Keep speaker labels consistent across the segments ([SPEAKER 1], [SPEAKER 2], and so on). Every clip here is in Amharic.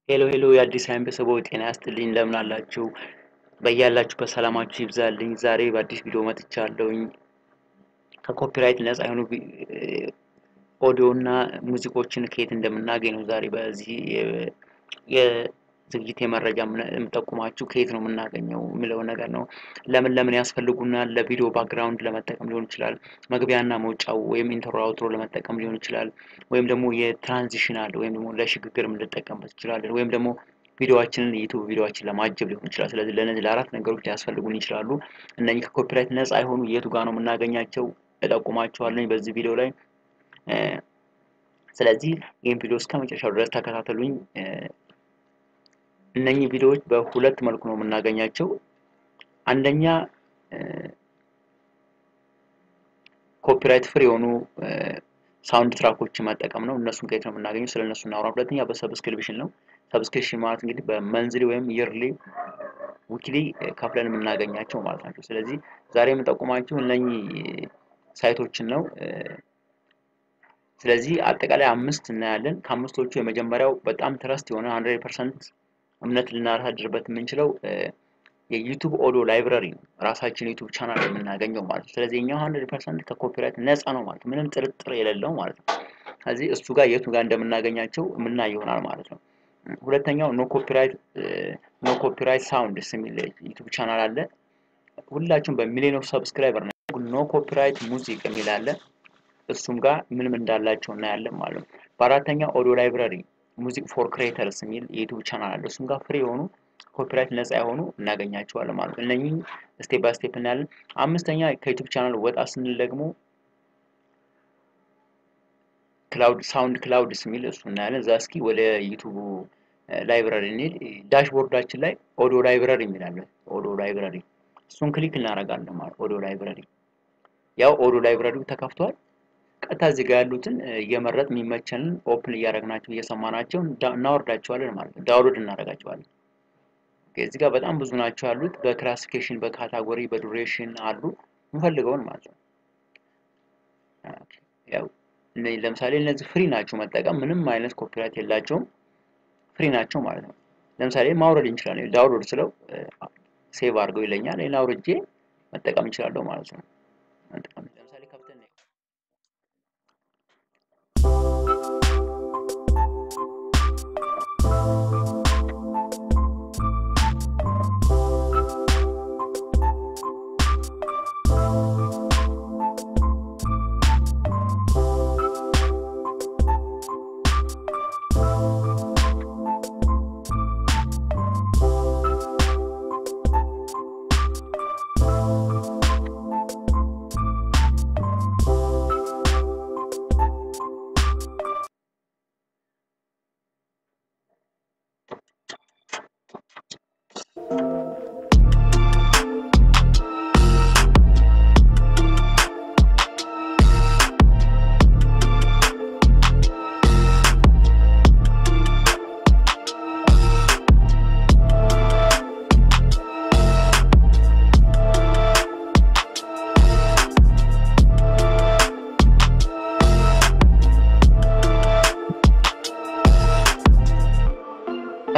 [SPEAKER 1] ሄሎ የአዲስ አበባ ቤተሰቦች ጤና ያስጥልኝ እንደምን አላችሁ በያላችሁ በሰላማችሁ ይብዛልኝ ዛሬ በአዲስ ቪዲዮ መጥቻለሁኝ ከኮፒራይት ነፃ የሆኑ ኦዲዮና ሙዚቆችን ከየት እንደምናገኝ ነው ዛሬ በዚህ የዝግጅት የመረጃ የምጠቁማችሁ ከየት ነው የምናገኘው የሚለው ነገር ነው ለምን ያስፈልጉናል ለቪዲዮ ባክግራውንድ ለመጠቀም ሊሆን ይችላል መግቢያና መውጫው ወይም ኢንትሮ አውትሮ ለመጠቀም ሊሆን ይችላል ወይም ደግሞ የትራንዚሽናል ወይም ደግሞ ለሽግግር ልንጠቀምበት ይችላል ወይም ደግሞ ቪዲዮአችንን ዩቲዩብ ቪዲዮአችን ለማጀብ ሊሆን ይችላል ስለዚህ ለነዚህ ለአራት ነገሮች ሊያስፈልጉን ይችላሉ እነኚህ ከኮፒራይት ነፃ የሆኑ የቱ ጋር ነው የምናገኛቸው እጠቁማችኋለሁ በዚህ ቪዲዮ ላይ ስለዚህ ይሄን ቪዲዮ እስከመጨረሻው ድረስ ተከታተሉኝ እነኚህ ቪዲዮዎች በሁለት መልኩ ነው የምናገኛቸው አንደኛ ኮፒራይት ፍሪ የሆኑ ሳውንድ ትራኮችን መጠቀም ነው እነሱን ከየት ነው የምናገኘው ስለነሱ እናወራ ሁለተኛ በሰብስክሪፕሽን ነው ሰብስክሪፕሽን ማለት እንግዲህ በመንዝሊ ወይም ይርሊ ዊክሊ ከፍለን የምናገኛቸው ማለት ናቸው ስለዚህ ዛሬ የምጠቁማችሁ እነኚህ ሳይቶችን ነው ስለዚህ አጠቃላይ 5 እናያለን ከአምስቶቹ የመጀመሪያው በጣም ትረስት የሆነ 100% እምነት ልናራድርበት የምንችለው የዩቲዩብ ኦዲዮ ላይብራሪ ራሳችን ዩቲዩብ ቻናል የምናገኘው ማለት ስለዚህ እኛው 100% ከኮፒራይት ነፃ ነው ማለት ምንም ጥርጥር የሌለው ማለት ነው ስለዚህ እሱ ጋር የቱ ጋር እንደምናገኛቸው ምናይ ይሆናል ማለት ነው ሁለተኛው ኖ ኮፒራይት ሳውንድ የሚል ዩቲዩብ ቻናል አለ ሁላችሁም በሚሊዮን ኦፍ ሰብስክራይበር ነው ኖ ኮፒራይት ሙዚክ የሚል አለ እሱም ጋር ምንም እንዳላቸው እናያለን ማለት ነው በአራተኛው ኦዲዮ ላይብራሪ ሙዚክ ፎር ክሬተርስ የሚል ዩቲዩብ ቻናል አለ እሱም ጋር ፍሪ የሆኑ ኮፒራይት ነፃ የሆኑ እናገኛቸዋለን ማለት ነው እነኚህ ስቴፕ ባይ ስቴፕ እናያለን አምስተኛ ከዩቲዩብ ቻናል ወጣ ስንል ደግሞ ሳውንድ ክላውድስ የሚል እሱ እናያለን እዛ እስኪ ወደ ዩቲዩብ ላይብራሪ እንሂድ ዳሽቦርዳችን ላይ ኦዲዮ ላይብራሪ የሚል አለ ኦዲዮ ላይብራሪ እሱን ክሊክ እናደርጋለን ማለት ኦዲዮ ላይብራሪ ያው ኦዲዮ ላይብራሪው ተከፍቷል ቀጥታ እዚህ ጋር ያሉትን እየመረጥ የሚመቸንን ኦፕን እያደረግናቸው እየሰማናቸው እናወርዳቸዋለን ማለት ነው ዳውንሎድ እናደርጋቸዋለን እዚህ ጋር በጣም ብዙ ናቸው ያሉት በክላሲፊኬሽን በካታጎሪ በዱሬሽን አሉ እንፈልገውን ማለት ነው ያው ለምሳሌ እነዚህ ፍሪ ናቸው መጠቀም ምንም አይነት ኮፒራይት የላቸውም ፍሪ ናቸው ማለት ነው ለምሳሌ ማውረድ እንችላለን ዳውንሎድ ስለው ሴቭ አድርገው ይለኛል እና አውርጄ መጠቀም እንችላለን ማለት ነው ለምሳሌ ከፍተን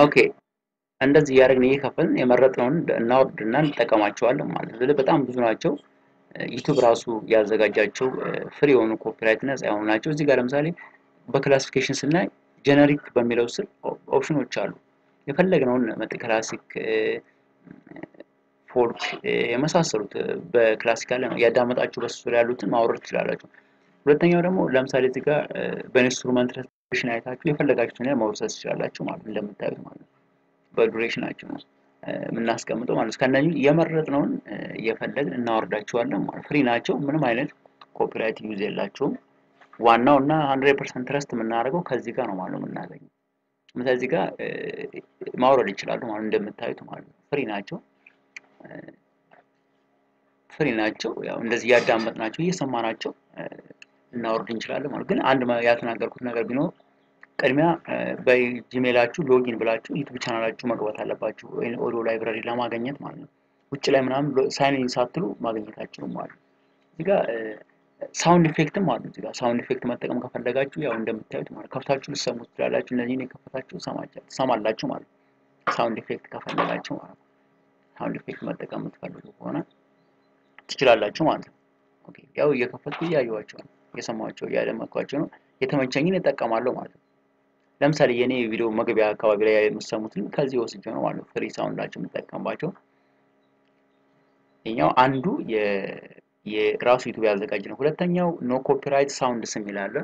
[SPEAKER 1] ኦኬ እንደዚህ ያደርግን እየከፈልን የመረጥነውን እናወርድና እንጠቀማቸዋለን ማለት ነው በጣም ብዙ ናቸው ዩቲዩብ ራሱ ያዘጋጃቸው ፍሪ የሆኑ ኮፒራይት ነፃ የሆኑ ናቸው እዚህ ጋር ለምሳሌ በክላሲፊኬሽን ስናይ ጄነሪክ በሚለው ስር ኦፕሽኖች አሉ የፈለግነውን ክላሲክ ፎልክ የመሳሰሉት በክላሲካል ያዳመጣችሁ በሱ ላይ ያሉትን ማውረድ ትችላላችሁ ሁለተኛው ደግሞ ለምሳሌ እዚህ ጋር በኢንስትሩመንት ሬሽን አይታችሁ የፈለጋችሁትን ማውረድ ትችላላችሁ ማለት እንደምታዩት ማለት በዱሬሽናቸው ነው ምናስቀምጠው ማለት ከነኚህ የመረጥነውን እየፈለግን እናወርዳቸዋለን ማለት ፍሪ ናቸው ምንም አይነት ኮፒራይት ዩዝ የላቸውም ዋናውና 100% ትረስት የምናደርገው ከዚህ ጋር ነው ማለት ነው የምናገኘው ስለዚህ ጋር ማውረድ ይችላሉ ማለት እንደምታዩት ማለት ፍሪ ናቸው ያው እንደዚህ ያዳመጥናቸው እየሰማናቸው እናወርድ እንችላለን ማለት ግን አንድ ያልተናገርኩት ነገር ቢኖር ቅድሚያ በጂሜላችሁ ሎጊን ብላችሁ ዩቲዩብ ቻናላችሁ መግባት አለባችሁ ወይ ኦዲዮ ላይብራሪ ለማግኘት ማለት ነው ውጭ ላይ ምናምን ሳይን ኢን ሳትሉ ማግኘታችሁ ማለት ነው እዚህ ጋር ሳውንድ ኢፌክትም አሉ እዚህ ጋር ሳውንድ ኢፌክት መጠቀም ከፈለጋችሁ ያው እንደምታዩት ማለት ከፍታችሁ ልትሰሙት ትችላላችሁ እነዚህን የከፈታችሁ ሰማላችሁ ማለት ሳውንድ ኢፌክት ከፈለጋችሁ ማለት ሳውንድ ኢፌክት መጠቀም የምትፈልጉ ከሆነ ትችላላችሁ ማለት ነው ኦኬ ያው እየከፈትኩ እያየኋቸው ነው እየሰማኋቸው እያደመጥኳቸው ነው የተመቸኝን እጠቀማለሁ ማለት ነው ለምሳሌ የኔ ቪዲዮ መግቢያ አካባቢ ላይ የምትሰሙትን ከዚህ ወስጄ ነው ማለት ነው ፍሪ ሳውንዳቸው የምጠቀምባቸው ይሄኛው አንዱ የራሱ ዩቲዩብ ያዘጋጅ ነው ሁለተኛው ኖ ኮፒራይት ሳውንድስ የሚል አለ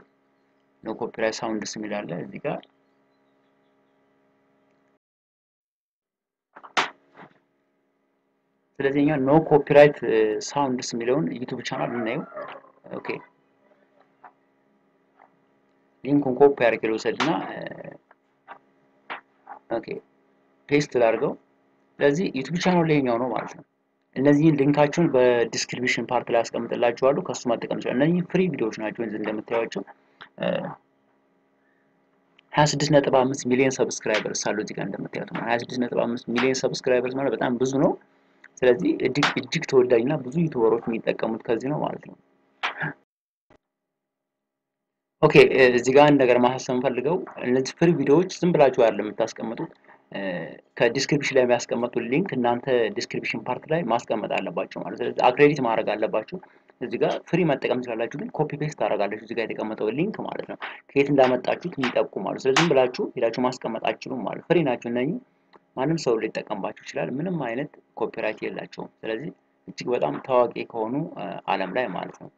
[SPEAKER 1] ኖ ኮፒራይት ሳውንድስ የሚል አለ እዚህ ጋር ስለዚህ ኖ ኮፒራይት ሳውንድስ የሚለውን ዩቲዩብ ቻናል እናየው ኦኬ ሊንኩን ኮፒ አድርጌ ልውሰድና ኦኬ ፔስት ላድርገው ስለዚህ ዩቲዩብ ቻናል ላይኛው ነው ማለት ነው እነዚህን ሊንካቸውን በዲስክሪፕሽን ፓርት ላይ አስቀምጥላችኋለሁ ከሱ መጠቀም ይችላል እነዚህ ፍሪ ቪዲዮዎች ናቸው እንደምታዩዋቸው 26.5 ሚሊዮን ሰብስክራይበርስ አሉ እዚህ ጋር እንደምታዩት 26.5 ሚሊዮን ሰብስክራይበርስ ማለት በጣም ብዙ ነው ስለዚህ እጅግ ተወዳጅና ብዙ ዩቲዩበሮች የሚጠቀሙት ከዚህ ነው ማለት ነው ኦኬ እዚህ ጋር አንድ ነገር ማሳሰብ ፈልገው እነዚህ ፍሪ ቪዲዮዎች ዝም ብላችሁ አይደለም የምታስቀምጡት ከዲስክሪፕሽን ላይ የሚያስቀምጡት ሊንክ እናንተ ዲስክሪፕሽን ፓርት ላይ ማስቀመጥ አለባችሁ ማለት ስለዚህ አክሬዲት ማድረግ አለባችሁ እዚህ ጋር ፍሪ መጠቀም ትችላላችሁ ግን ኮፒ ፔስት ታደርጋላችሁ እዚህ ጋር የተቀመጠው ሊንክ ማለት ነው ከየት እንዳመጣችሁት የሚጠቁ ማለት ስለዚህ ዝም ብላችሁ ሄዳችሁ ማስቀመጥ አትችሉም ማለት ፍሪ ናቸው እነኚህ ማንም ሰው ሊጠቀምባቸው ይችላል ምንም አይነት ኮፒራይት የላቸውም ስለዚህ እጅግ በጣም ታዋቂ ከሆኑ ዓለም ላይ ማለት ነው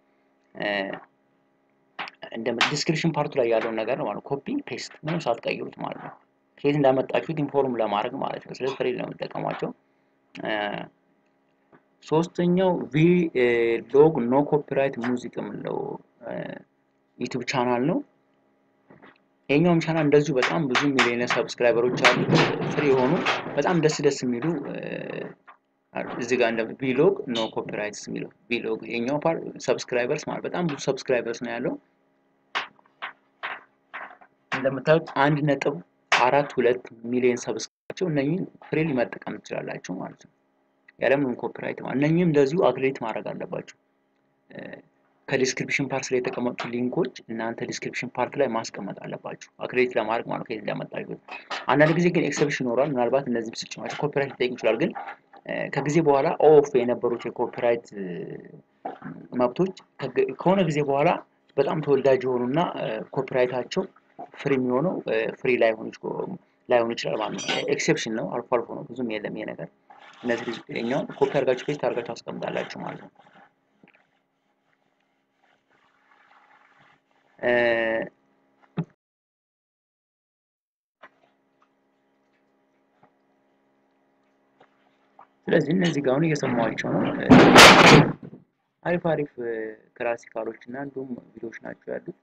[SPEAKER 1] እንደ ዲስክሪፕሽን ፓርቱ ላይ ያለው ነገር ነው ማለት ኮፒ ፔስት ምንም ሳትቀይሩት ማለት ነው ከየት እንዳመጣችሁት ኢንፎርም ለማድረግ ማለት ነው ስለዚህ ፍሪ ነው የምትጠቀሟቸው ሶስተኛው ቪሎግ ኖ ኮፒራይት ሙዚክ ነው ዩቲዩብ ቻናል ነው የኛውም ቻናል እንደዚሁ በጣም ብዙ ሚሊዮን ሰብስክራይበሮች አሉ ፍሪ ሆኑ በጣም ደስ የሚሉ እዚህ ጋር እንደ ቪሎግ ኖ ኮፒራይትስ የሚለው ቪሎግ የኛው ፓር ሰብስክራይበርስ ማለት በጣም ብዙ ሰብስክራይበርስ ነው ያለው እንደምታዩት 1.42 ሚሊዮን ሰብስክራይበሮች እነኚህ ፍሪሊ መጠቀም ትችላላችሁ ማለት ነው ያለምንም ኮፒራይት ማለት እነኚህም እንደዚሁ አክሬዲት ማድረግ አለባችሁ ከዲስክሪፕሽን ፓርት ላይ የተቀመጡ ሊንኮች እናንተ ዲስክሪፕሽን ፓርት ላይ ማስቀመጥ አለባችሁ አክሬዲት ለማድረግ ማለት ከዚህ እንዳመጣችሁ አንዳንድ ጊዜ ግን ኤክሰፕሽን ይኖራል ምናልባት እነዚህ ብስጭማቸው ኮፒራይት ሊጠይቅ ይችላል ግን ከጊዜ በኋላ ኦፍ የነበሩት የኮፒራይት መብቶች ከሆነ ጊዜ በኋላ በጣም ተወዳጅ ሆኑና ኮፒራይታቸው ፍሪ የሚሆነው ፍሪ ላይሆን ይችላል ማለት ነው ኤክሰፕሽን ነው አልፎ አልፎ ነው ብዙም የለም ይሄ ነገር እነዚህ ልጅኛው ኮፒ አድርጋችሁ ፔስት አድርጋችሁ አስቀምጣላችሁ ማለት ነው ስለዚህ እነዚህ ጋር ነው እየሰማዋቸው ነው አሪፍ ክላሲካሎች እና እንዲሁም ቪዲዮዎች ናቸው ያሉት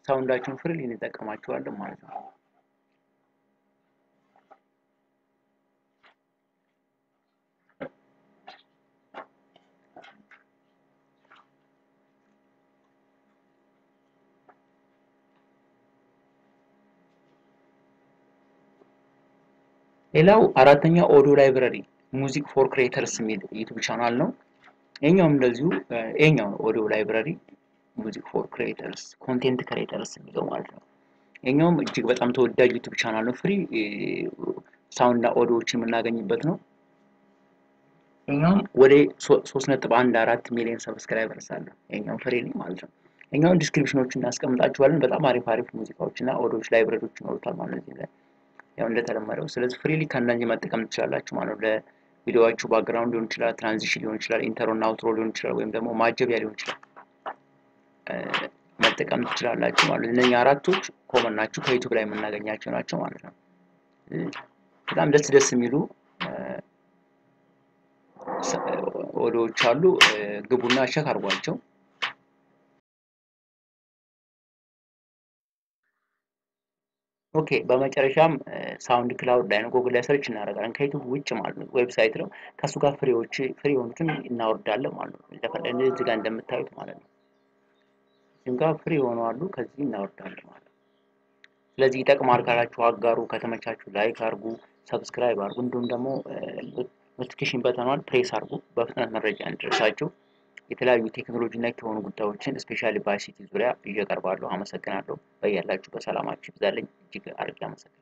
[SPEAKER 1] ሳውንዳቸውን ፍሪሊ እንጠቀማቸዋለን ማለት ነው ሌላው አራተኛ ኦዲዮ ላይብረሪ ሙዚክ ፎር ክሬተርስ የሚል ዩቲዩብ ቻናል ነው የኛውም እንደዚሁ የኛው ኦዲዮ ላይብረሪ ሙዚክ ፎር ክሬተርስ ኮንቴንት ክሬተርስ የሚለው ማለት ነው የኛውም እጅግ በጣም ተወዳጅ ዩቲዩብ ቻናል ነው ፍሪ ሳውንድ እና ኦዲዮዎችን የምናገኝበት ነው የኛውም ወደ 3.14 ሚሊዮን ሰብስክራይበርስ አለ የኛው ፍሪ ማለት ነው የኛውን ዲስክሪፕሽኖችን እናስቀምጣችኋለን በጣም አሪፍ ሙዚቃዎች እና ኦዲዮዎች ላይብረሪዎች ይኖሩታል ማለት ነው ያው እንደተለመደው ስለዚህ ፍሪሊ ከእነዚህ መጠቀም ትችላላችሁ ማለት ነው ለቪዲዮዋችሁ ባክግራውንድ ሊሆን ይችላል ትራንዚሽን ሊሆን ይችላል ኢንትሮ እና አውትሮ ሊሆን ይችላል ወይም ደግሞ ማጀቢያ ሊሆን ይችላል መጠቀም ትችላላችሁ ማለት ነው እነኛ አራቶች ኮመን ናቸው ከዩቲዩብ ላይ የምናገኛቸው ናቸው ማለት ነው በጣም ደስ የሚሉ ኦዲዮዎች አሉ ግቡና ቼክ አድርጓቸው ኦኬ በመጨረሻም ሳውንድ ክላውድ ላይ ነው ጉግል ላይ ሰርች እናደርጋለን ከዩቲዩብ ውጭ ማለት ነው ዌብሳይት ነው ከሱ ጋር ፍሪ ሆኑትን እናወርዳለን ማለት ነው እንደፈለገ እዚህ ጋር እንደምታዩት ማለት ነው እዚህ ጋር ፍሪ ሆነው አሉ ከዚህ እናወርዳለን ማለት ነው ስለዚህ ይጠቅማል ካላችሁ አጋሩ ከተመቻችሁ ላይክ አድርጉ ሰብስክራይብ አድርጉ እንዲሁም ደግሞ ኖቲፊኬሽን በተኗን ፕሬስ አድርጉ በፍጥነት መረጃ እንዲደርሳችሁ የተለያዩ ቴክኖሎጂ ነክ የሆኑ ጉዳዮችን ስፔሻሊ በአይሲቲ ዙሪያ ይዤ እቀርባለሁ። አመሰግናለሁ። በያላችሁ በሰላማችሁ ይብዛልኝ። እጅግ አድርጌ አመሰግናለሁ።